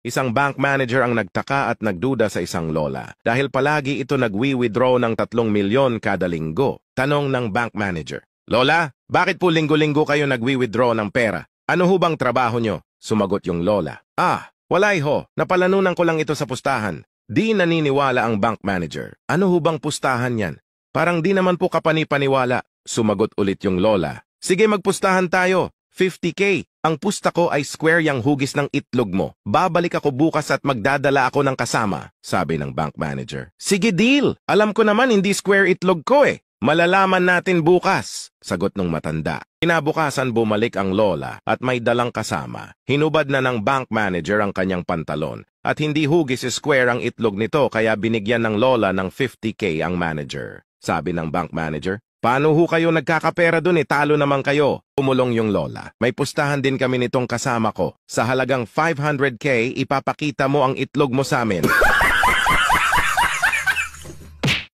Isang bank manager ang nagtaka at nagduda sa isang lola dahil palagi ito nagwi-withdraw ng 3 milyon kada linggo. Tanong ng bank manager, "Lola, bakit po linggo-linggo kayo nagwi-withdraw ng pera? Ano ho bang trabaho nyo?" Sumagot yung lola, "Wala ho, napalanunan ko lang ito sa pustahan." Di naniniwala ang bank manager. "Ano ho bang pustahan yan? Parang di naman po kapani-paniwala." Sumagot ulit yung lola, "Sige, magpustahan tayo. 50K. Ang pusta ko ay square yang hugis ng itlog mo. Babalik ako bukas at magdadala ako ng kasama," sabi ng bank manager. "Sige, deal. Alam ko naman hindi square itlog ko eh. Malalaman natin bukas," sagot ng matanda. Kinabukasan bumalik ang lola at may dalang kasama. Hinubad na ng bank manager ang kanyang pantalon at hindi hugis square ang itlog nito kaya binigyan ng lola ng 50K ang manager. Sabi ng bank manager, "Paano ho kayo nagkakapera dun talo naman kayo?" Umulong yung lola. "May pustahan din kami nitong kasama ko. Sa halagang 500K, ipapakita mo ang itlog mo sa amin."